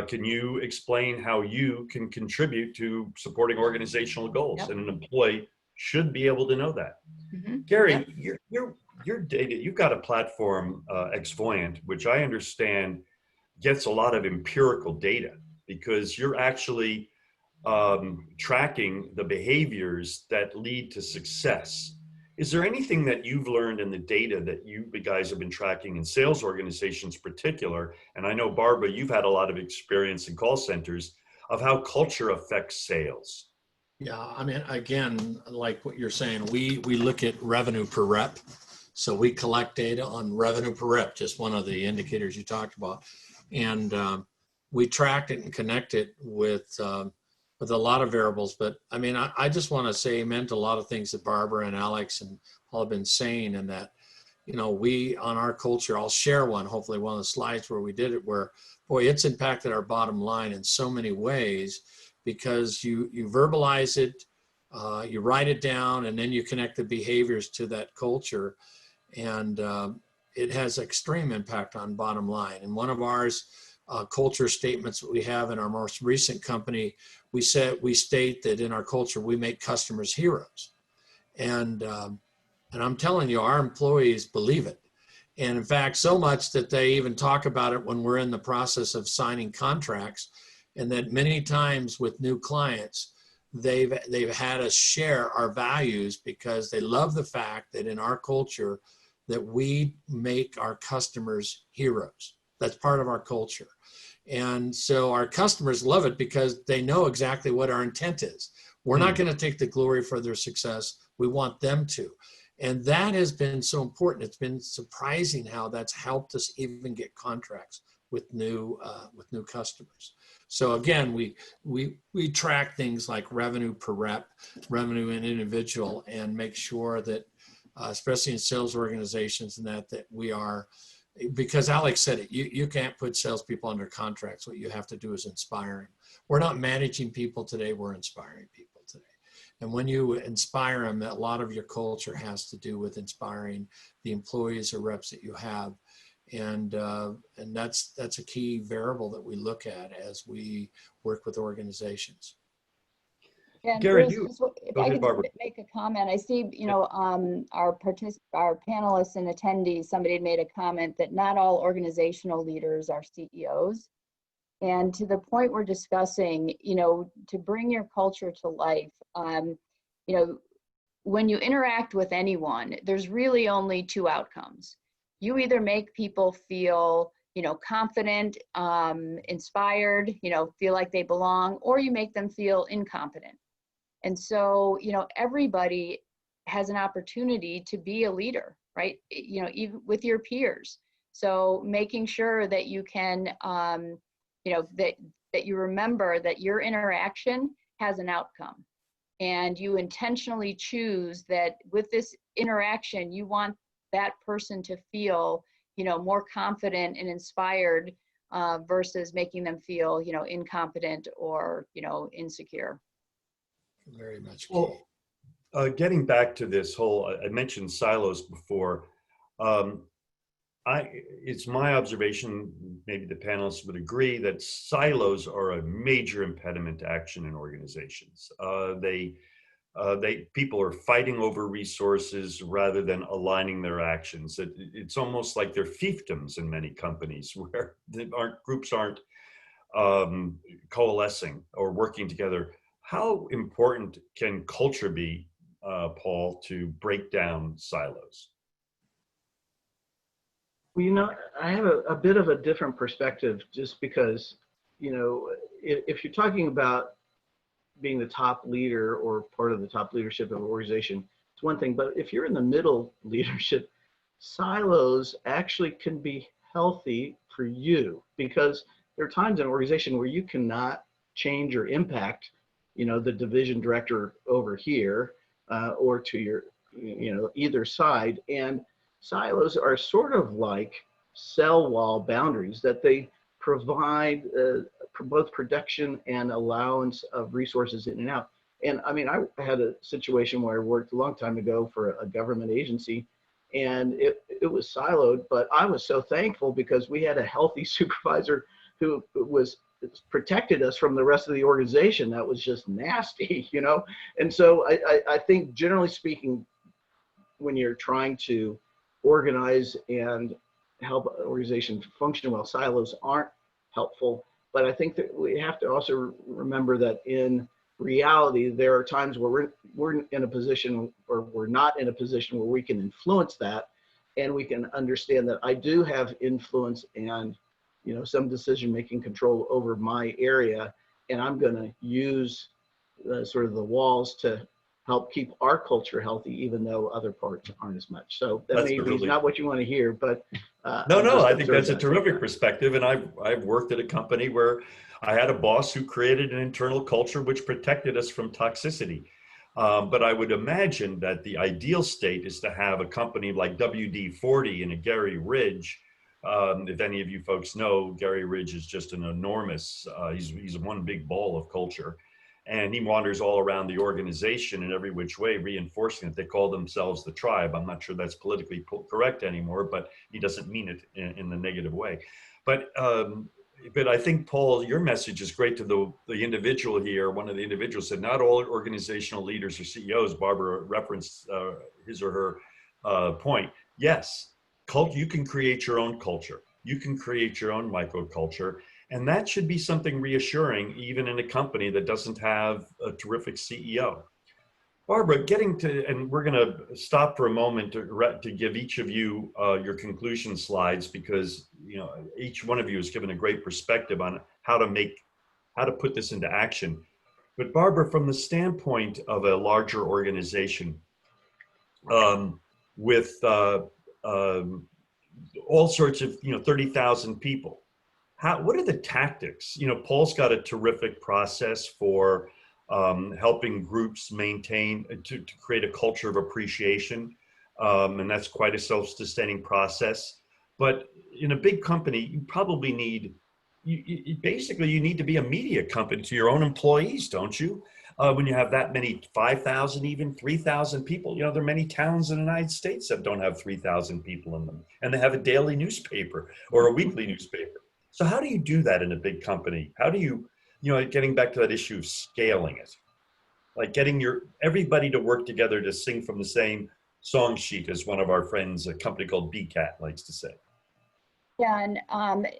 S1: Can you explain how you can contribute to supporting organizational goals? Yep. And an employee should be able to know that. Mm-hmm. Gary, yep. Your data, you've got a platform, Xvoyant, which I understand gets a lot of empirical data, because you're actually tracking the behaviors that lead to success. Is there anything that you've learned in the data that you guys have been tracking in sales organizations in particular? And I know, Barbara, you've had a lot of experience in call centers, of how culture affects sales.
S3: Yeah, I mean, again, like what you're saying, we look at revenue per rep. So we collect data on revenue per rep, just one of the indicators you talked about. And we track it and connect it with a lot of variables. But I mean, I just want to say amen to a lot of things that Barbara and Alex and Paul have been saying, and that, we on our culture, I'll share one, hopefully one of the slides where we did it, where, boy, it's impacted our bottom line in so many ways, because you verbalize it, you write it down, and then you connect the behaviors to that culture. And it has extreme impact on bottom line. And one of ours, culture statements that we have in our most recent company, we state that in our culture, we make customers heroes. And I'm telling you, our employees believe it. And in fact, so much that they even talk about it when we're in the process of signing contracts, and that many times with new clients, they've had us share our values, because they love the fact that in our culture that we make our customers heroes. That's part of our culture. And so our customers love it, because they know exactly what our intent is. We're not going to take the glory for their success. We want them to. And that has been so important. It's been surprising how that's helped us even get contracts with new customers. So again, we track things like revenue per rep, revenue in individual, and make sure that, especially in sales organizations, and that we are, because Alex said it, you can't put salespeople under contracts. What you have to do is inspire them. We're not managing people today, we're inspiring people today. And when you inspire them, a lot of your culture has to do with inspiring the employees or reps that you have. And that's a key variable that we look at as we work with organizations.
S4: And
S1: Gary,
S4: Bruce,
S1: you
S4: if
S1: go
S4: I
S1: ahead,
S4: could
S1: Barbara.
S4: just make a comment, I see, our panelists and attendees, somebody had made a comment that not all organizational leaders are CEOs. And to the point we're discussing, to bring your culture to life, when you interact with anyone, there's really only two outcomes. You either make people feel, confident, inspired, feel like they belong, or you make them feel incompetent. And so, everybody has an opportunity to be a leader, right? Even with your peers. So making sure that you can, that you remember that your interaction has an outcome. And you intentionally choose that with this interaction, you want that person to feel, more confident and inspired versus making them feel, incompetent or, insecure.
S3: Very much key.
S1: Well, getting back to this whole, I mentioned silos before. It's my observation, maybe the panelists would agree, that silos are a major impediment to action in organizations. People are fighting over resources rather than aligning their actions. It's almost like they're fiefdoms in many companies where groups aren't coalescing or working together. How important can culture be, Paul, to break down silos?
S2: Well, I have a bit of a different perspective just because, if you're talking about being the top leader or part of the top leadership of an organization, it's one thing. But if you're in the middle leadership, silos actually can be healthy for you because there are times in an organization where you cannot change or impact, the division director over here or to your, either side. And silos are sort of like cell wall boundaries that they provide both production and allowance of resources in and out. And I mean, I had a situation where I worked a long time ago for a government agency, and it was siloed, but I was so thankful because we had a healthy supervisor who protected us from the rest of the organization. That was just nasty, And so I think generally speaking, when you're trying to organize and help an organization function well, silos aren't helpful. But I think that we have to also remember that in reality, there are times where we're in a position or we're not in a position where we can influence that, and we can understand that I do have influence and some decision-making control over my area, and I'm going to use sort of the walls to help keep our culture healthy, even though other parts aren't as much. So that may be not what you want to hear, but
S1: no, I think that's a terrific perspective. And I've worked at a company where I had a boss who created an internal culture which protected us from toxicity. But I would imagine that the ideal state is to have a company like WD-40 and a Gary Ridge. If any of you folks know, Gary Ridge is just an enormous, he's one big ball of culture. And he wanders all around the organization in every which way, reinforcing that they call themselves the tribe. I'm not sure that's politically correct anymore, but he doesn't mean it in the negative way. But I think, Paul, your message is great to the individual here. One of the individuals said, not all organizational leaders are CEOs. Barbara referenced his or her point. Yes, you can create your own culture. You can create your own microculture. And that should be something reassuring, even in a company that doesn't have a terrific CEO. Barbara, and we're going to stop for a moment to give each of you your conclusion slides, because each one of you has given a great perspective on how to put this into action. But Barbara, from the standpoint of a larger organization with all sorts of 30,000 people. What are the tactics? Paul's got a terrific process for helping groups maintain, to create a culture of appreciation. And that's quite a self-sustaining process. But in a big company, you probably need, basically you need to be a media company to your own employees, don't you? When you have that many, 5,000, even 3,000 people, there are many towns in the United States that don't have 3,000 people in them, and they have a daily newspaper or a weekly newspaper. So how do you do that in a big company? How do you, getting back to that issue of scaling it? like getting everybody to work together to sing from the same song sheet, as one of our friends, a company called BCAT, likes to say.
S4: Yeah, and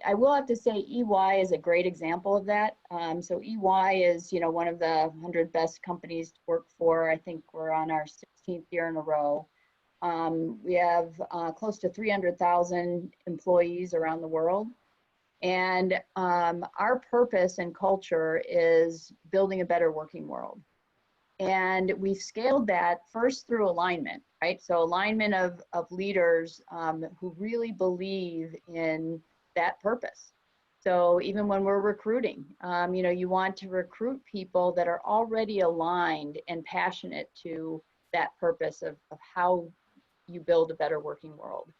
S4: I will have to say EY is a great example of that. So EY is, one of the 100 best companies to work for. I think we're on our 16th year in a row. We have close to 300,000 employees around the world. And our purpose and culture is building a better working world. And we've scaled that first through alignment, right? So alignment of leaders who really believe in that purpose. So even when we're recruiting, you want to recruit people that are already aligned and passionate to that purpose of how you build a better working world.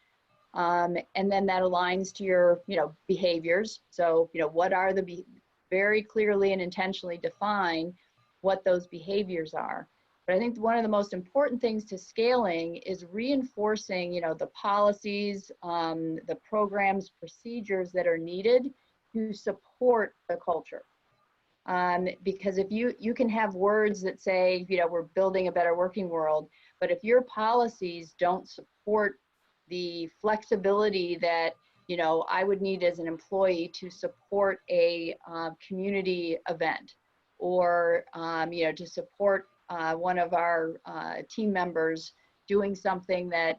S4: And then that aligns to your, behaviors. So, what are very clearly and intentionally define what those behaviors are. But I think one of the most important things to scaling is reinforcing, the policies, the programs, procedures that are needed to support the culture. Because if you can have words that say, we're building a better working world, but if your policies don't support the flexibility that, I would need as an employee to support a community event, or to support one of our team members doing something that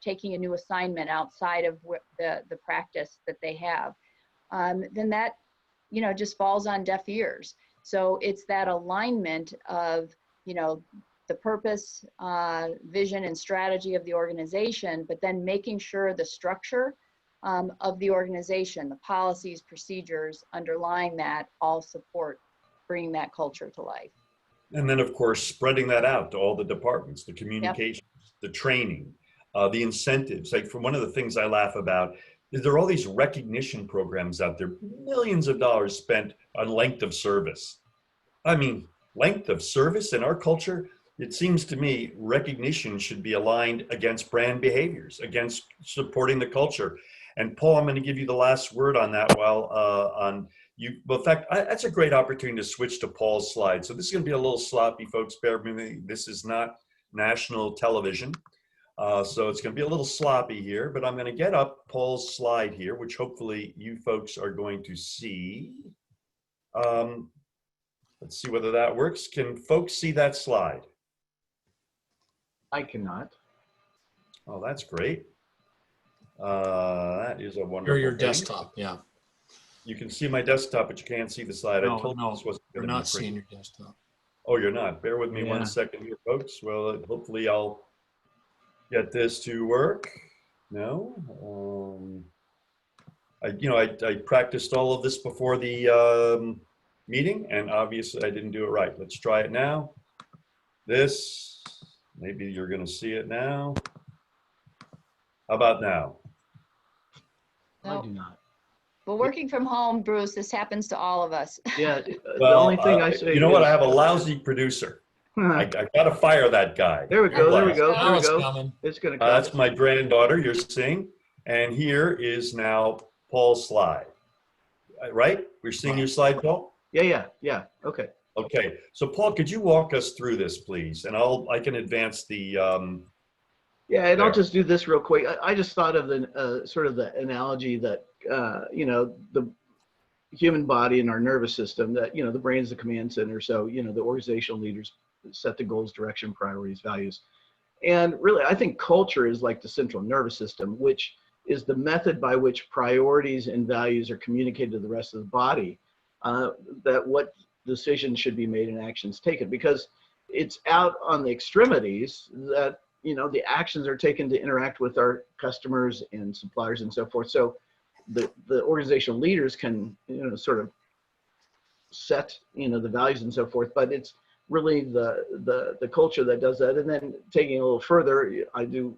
S4: taking a new assignment outside of the practice that they have, then that just falls on deaf ears. So it's that alignment of the purpose, vision, and strategy of the organization, but then making sure the structure of the organization, the policies, procedures underlying that all support bringing that culture to life.
S1: And then, of course, spreading that out to all the departments, the communications, the training, the incentives. Like, for one of the things I laugh about is there are all these recognition programs out there, millions of dollars spent on length of service. I mean, length of service in our culture, it seems to me recognition should be aligned against brand behaviors, against supporting the culture. And Paul, I'm going to give you the last word on that well, in fact, that's a great opportunity to switch to Paul's slide. So this is going to be a little sloppy, folks. Bear with me. This is not national television. So it's going to be a little sloppy here, but I'm going to get up Paul's slide here, which hopefully you folks are going to see. Let's see whether that works. Can folks see that slide?
S2: I cannot.
S1: Oh, that's great. That is a wonderful
S3: Or your
S1: thing.
S3: desktop, yeah.
S1: You can see my desktop, but you can't see the slide.
S3: No,
S1: I told you this wasn't
S3: you're
S1: going to
S3: not
S1: be pretty.
S3: seeing your desktop.
S1: Oh, you're not. Bear with me
S2: Yeah.
S1: 1 second here, folks. Well, hopefully I'll get this to work. No. I practiced all of this before the meeting, and obviously I didn't do it right. Let's try it now. This, maybe you're going to see it now. How about now?
S2: I do not.
S4: But working from home, Bruce, this happens to all of us.
S2: Yeah.
S1: Well,
S2: the only thing I say
S1: you know what?
S2: is,
S1: I have a lousy producer. I got to fire that guy.
S2: there we go. There we go.
S3: Now
S2: There we
S3: it's
S2: go.
S3: coming.
S2: It's going to come.
S1: That's my granddaughter you're seeing. And here is now Paul's slide. Right? We're seeing your slide, Paul?
S2: Yeah. Okay.
S1: Okay. So Paul, could you walk us through this, please? And I can advance the
S2: Yeah, and I'll
S1: there.
S2: just do this real quick. I just thought of the sort of the analogy that the human body and our nervous system, that the brain's the command center. So the organizational leaders set the goals, direction, priorities, values, and really I think culture is like the central nervous system, which is the method by which priorities and values are communicated to the rest of the body. That what decisions should be made and actions taken, because it's out on the extremities that the actions are taken to interact with our customers and suppliers and so forth. So the organizational leaders can sort of set the values and so forth, but it's really the culture that does that. And then taking it a little further, I do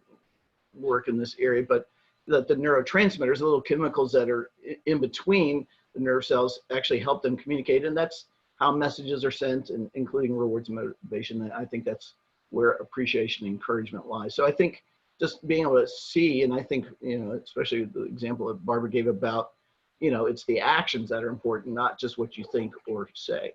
S2: work in this area, but that the neurotransmitters, the little chemicals that are in between the nerve cells, actually help them communicate, and that's how messages are sent, and including rewards and motivation. And I think that's where appreciation and encouragement lies. So I think just being able to see, and I think, especially the example that Barbara gave about, it's the actions that are important, not just what you think or say.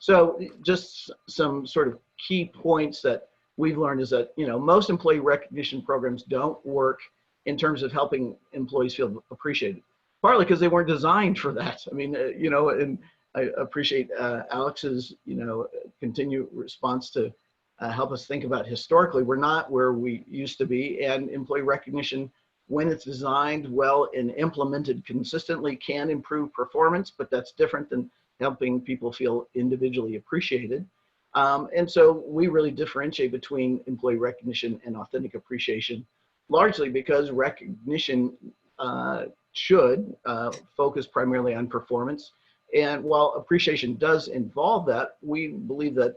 S2: So just some sort of key points that we've learned is that, most employee recognition programs don't work in terms of helping employees feel appreciated, partly because they weren't designed for that. I mean, and I appreciate Alex's, continued response to help us think about historically, we're not where we used to be, and employee recognition, when it's designed well and implemented consistently, can improve performance, but that's different than helping people feel individually appreciated. And so we really differentiate between employee recognition and authentic appreciation, largely because recognition should focus primarily on performance. And while appreciation does involve that, we believe that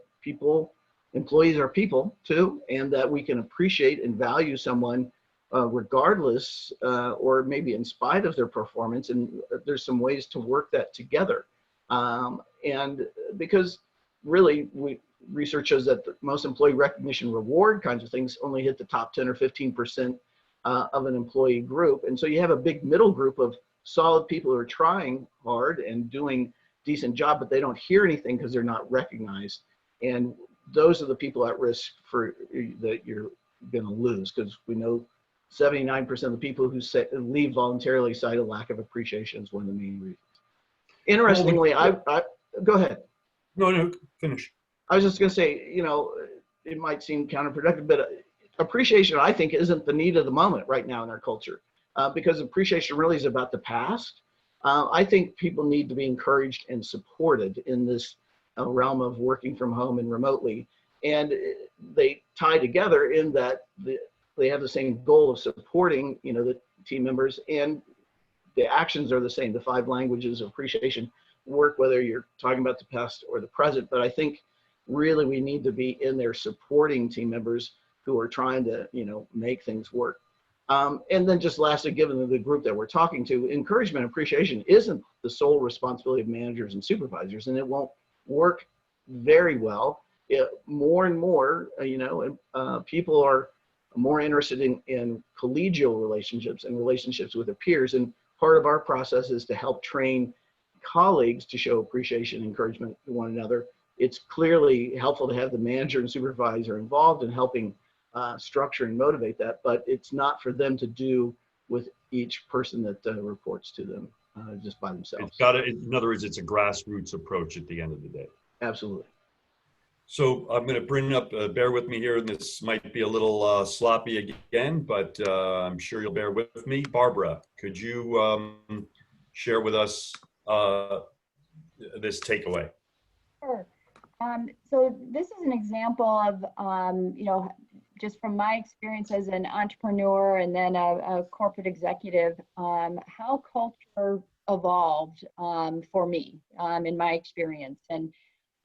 S2: employees are people too, and that we can appreciate and value someone regardless or maybe in spite of their performance. And there's some ways to work that together. And because really research shows that most employee recognition reward kinds of things only hit the top 10 or 15% of an employee group. And so you have a big middle group of solid people who are trying hard and doing decent job, but they don't hear anything because they're not recognized. And those are the people at risk that you're going to lose, because we know 79% of the people who leave voluntarily cite a lack of appreciation as one of the main reasons. Interestingly, go ahead.
S1: No, finish.
S2: I was just going to say, it might seem counterproductive, but appreciation, I think, isn't the need of the moment right now in our culture, because appreciation really is about the past. I think people need to be encouraged and supported in this realm of working from home and remotely. And they tie together in that they have the same goal of supporting, the team members, and the actions are the same. The 5 languages of appreciation work whether you're talking about the past or the present. But I think really we need to be in there supporting team members who are trying to, make things work. And then just lastly, given the group that we're talking to, encouragement and appreciation isn't the sole responsibility of managers and supervisors, and it won't work very well. More and more, people are more interested in collegial relationships and relationships with their peers. And part of our process is to help train colleagues to show appreciation and encouragement to one another. It's clearly helpful to have the manager and supervisor involved in helping structure and motivate that, but it's not for them to do with each person that reports to them just by themselves.
S1: In other words, it's a grassroots approach at the end of the day.
S2: Absolutely.
S1: So I'm going to bring up, bear with me here, and this might be a little sloppy again, but I'm sure you'll bear with me. Barbara, could you share with us this takeaway?
S4: Sure. So this is an example of, just from my experience as an entrepreneur and then a corporate executive, how culture evolved for me in my experience. And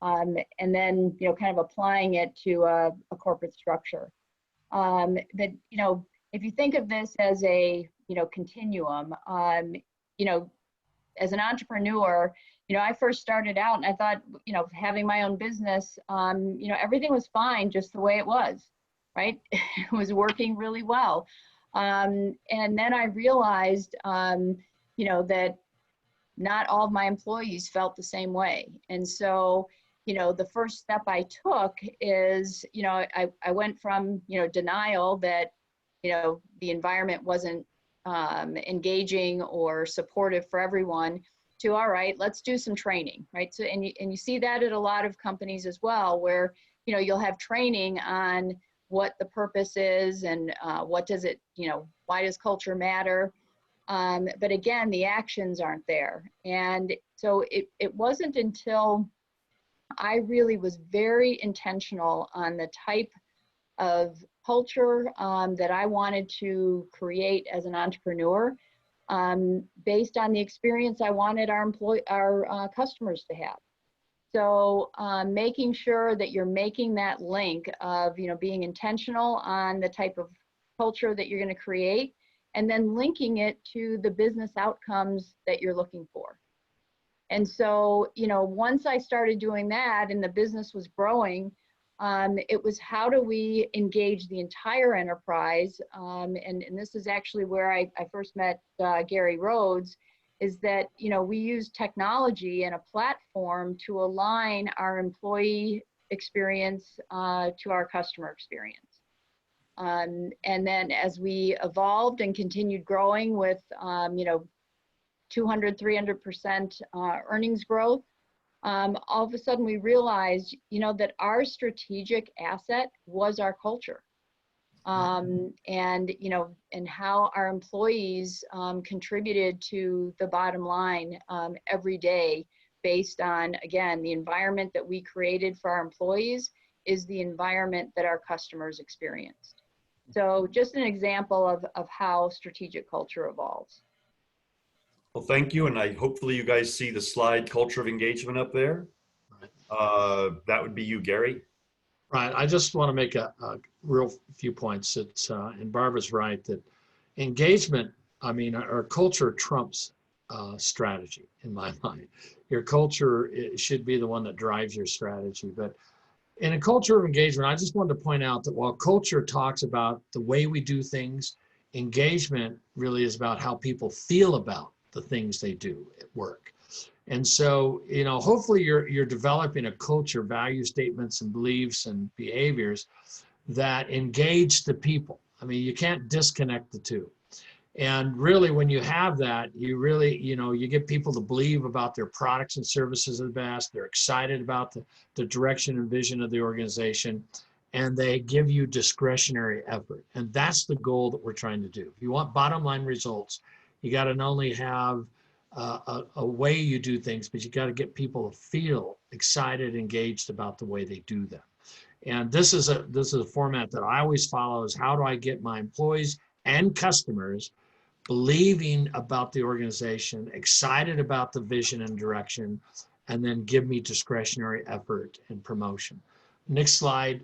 S4: then, kind of applying it to a corporate structure. But, if you think of this as a, continuum, as an entrepreneur, I first started out and I thought, having my own business, everything was fine just the way it was, right? It was working really well. And then I realized, that not all of my employees felt the same way. And so, the first step I took is, I went from, denial that, the environment wasn't engaging or supportive for everyone to, all right, let's do some training, right? So, and you see that at a lot of companies as well, where, you'll have training on what the purpose is and what does it, why does culture matter? But again, the actions aren't there. And so it wasn't until I really was very intentional on the type of culture that I wanted to create as an entrepreneur, based on the experience I wanted our customers to have. So making sure that you're making that link of, being intentional on the type of culture that you're going to create, and then linking it to the business outcomes that you're looking for. And so, once I started doing that and the business was growing, it was how do we engage the entire enterprise? And this is actually where I first met Gary Rhodes, is that, you know, we use technology and a platform to align our employee experience to our customer experience. And then as we evolved and continued growing with, you know, 200, 300% earnings growth, all of a sudden we realized, you know, that our strategic asset was our culture. And, you know, and how our employees contributed to the bottom line every day based on, again, the environment that we created for our employees is the environment that our customers experienced. So just an example of how strategic culture evolves.
S1: Well, thank you. And hopefully you guys see the slide culture of engagement up there. That would be you, Gary.
S3: Right. I just want to make a real few points. It's, and Barbara's right that engagement, I mean, our culture trumps strategy in my mind. Your culture should be the one that drives your strategy. But in a culture of engagement, I just wanted to point out that while culture talks about the way we do things, engagement really is about how people feel about the things they do at work. And so, you know, hopefully you're developing a culture, value statements and beliefs and behaviors that engage the people. I mean, you can't disconnect the two. And really, when you have that, you really, you know, you get people to believe about their products and services are the best. They're excited about the direction and vision of the organization, and they give you discretionary effort. And that's the goal that we're trying to do. If you want bottom line results, you got to not only have a way you do things, but you got to get people to feel excited, engaged about the way they do them. And this is a format that I always follow: is how do I get my employees and customers believing about the organization, excited about the vision and direction, and then give me discretionary effort and promotion. Next slide.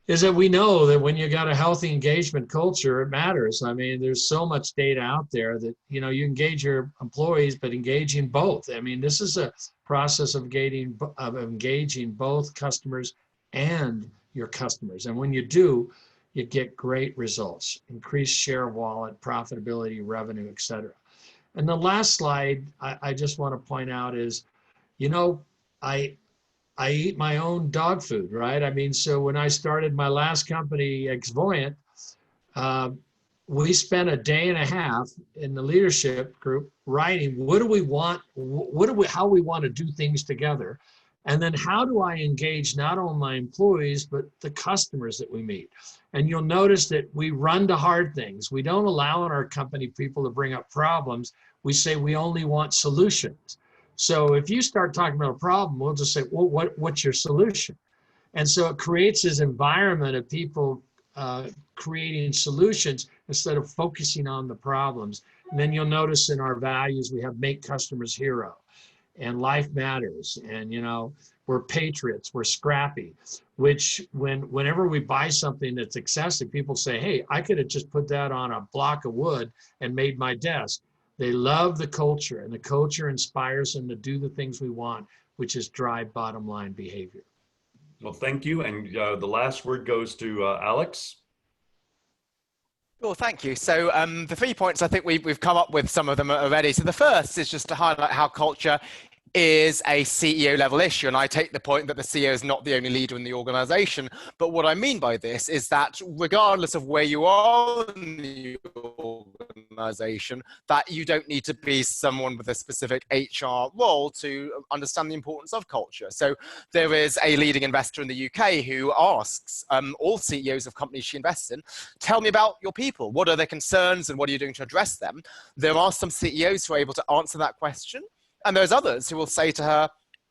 S3: Is that we know that when you got a healthy engagement culture, it matters. I mean, there's so much data out there that, you know, you engage your employees, but engaging both. I mean, this is a process of engaging both customers and your customers. And when you do, you get great results: increased share of wallet, profitability, revenue, et cetera. And the last slide I just want to point out is, you know, I eat my own dog food, right? I mean, so when I started my last company, Xvoyant, we spent a day and a half in the leadership group writing, what do we want? How we want to do things together? And then how do I engage not only my employees, but the customers that we meet? And you'll notice that we run to hard things. We don't allow in our company people to bring up problems. We say we only want solutions. So if you start talking about a problem, we'll just say, well, what's your solution? And so it creates this environment of people creating solutions instead of focusing on the problems. And then you'll notice in our values, we have make customers hero, and life matters. And, you know, we're patriots, we're scrappy, which whenever we buy something that's excessive, people say, hey, I could have just put that on a block of wood and made my desk. They love the culture, and the culture inspires them to do the things we want, which is drive bottom line behavior.
S1: Well, thank you. And the last word goes to Alex.
S5: Well, thank you. So the 3 points, I think we've come up with some of them already. So the first is just to highlight how culture is a CEO level issue. And I take the point that the CEO is not the only leader in the organization. But what I mean by this is that regardless of where you are in the organization, that you don't need to be someone with a specific HR role to understand the importance of culture. So there is a leading investor in the UK who asks all CEOs of companies she invests in, tell me about your people. What are their concerns and what are you doing to address them? There are some CEOs who are able to answer that question. And there's others who will say to her,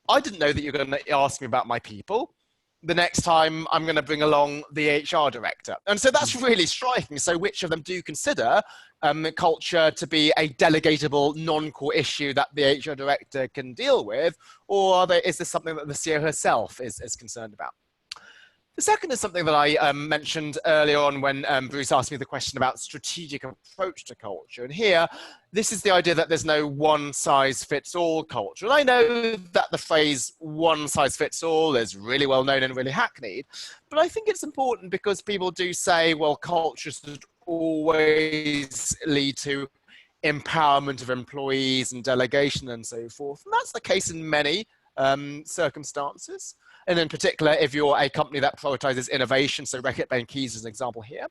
S5: I didn't know that you're going to ask me about my people. The next time I'm going to bring along the HR director. And so that's really striking. So which of them do you consider culture to be a delegatable, non-core issue that the HR director can deal with? Or is this something that the CEO herself is concerned about? The second is something that I mentioned earlier on when Bruce asked me the question about strategic approach to culture. And here, this is the idea that there's no one-size-fits-all culture. And I know that the phrase one-size-fits-all is really well known and really hackneyed, but I think it's important because people do say, well, culture should always lead to empowerment of employees and delegation and so forth. And that's the case in many circumstances. And in particular, if you're a company that prioritizes innovation, so Reckitt Benckiser is an example here.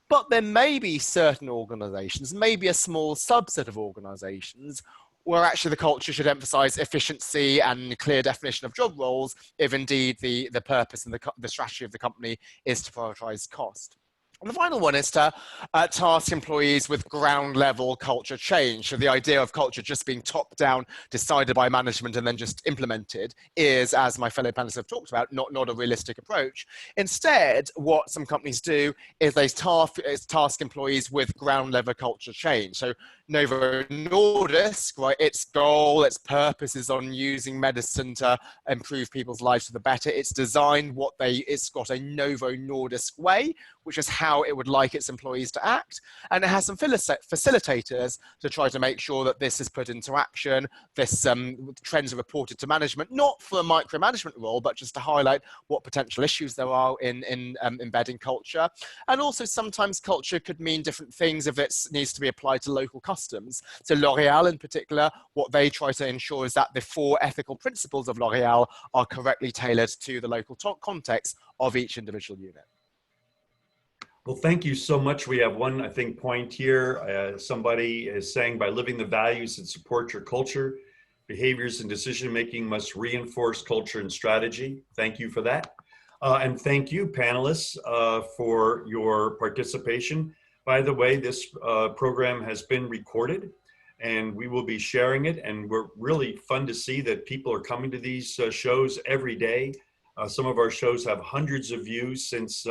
S5: But there may be certain organizations, maybe a small subset of organizations, where actually the culture should emphasize efficiency and clear definition of job roles, if indeed the purpose and the strategy of the company is to prioritize cost. And the final one is to task employees with ground level culture change. So the idea of culture just being top down, decided by management and then just implemented is, as my fellow panelists have talked about, not a realistic approach. Instead, what some companies do is they task employees with ground level culture change. So Novo Nordisk, right, its goal, its purpose is on using medicine to improve people's lives for the better. It's designed it's got a Novo Nordisk way, which is how it would like its employees to act. And it has some facilitators to try to make sure that this is put into action. This trends are reported to management, not for a micromanagement role, but just to highlight what potential issues there are in embedding culture. And also sometimes culture could mean different things if it needs to be applied to local customs. So L'Oreal in particular, what they try to ensure is that the 4 ethical principles of L'Oreal are correctly tailored to the local context of each individual unit.
S1: Well, thank you so much. We have one, I think, point here. Somebody is saying, by living the values that support your culture, behaviors and decision-making must reinforce culture and strategy. Thank you for that. And thank you, panelists, for your participation. By the way, this program has been recorded and we will be sharing it. And we're really fun to see that people are coming to these shows every day. Some of our shows have hundreds of views since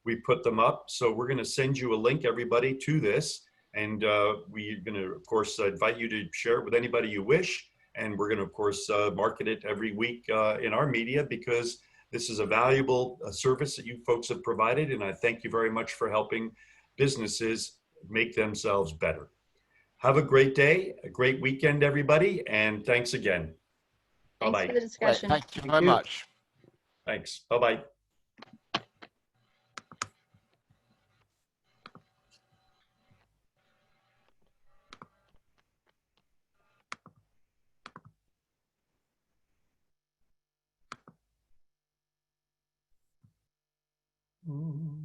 S1: we put them up. So we're going to send you a link, everybody, to this. And we're going to, of course, invite you to share it with anybody you wish. And we're going to, of course, market it every week in our media, because this is a valuable service that you folks have provided. And I thank you very much for helping businesses make themselves better. Have a great day, a great weekend, everybody. And thanks again.
S4: Thanks
S1: Bye-bye.
S4: for the discussion.
S5: Thank you very much.
S1: Thanks. Bye-bye. Mm-hmm.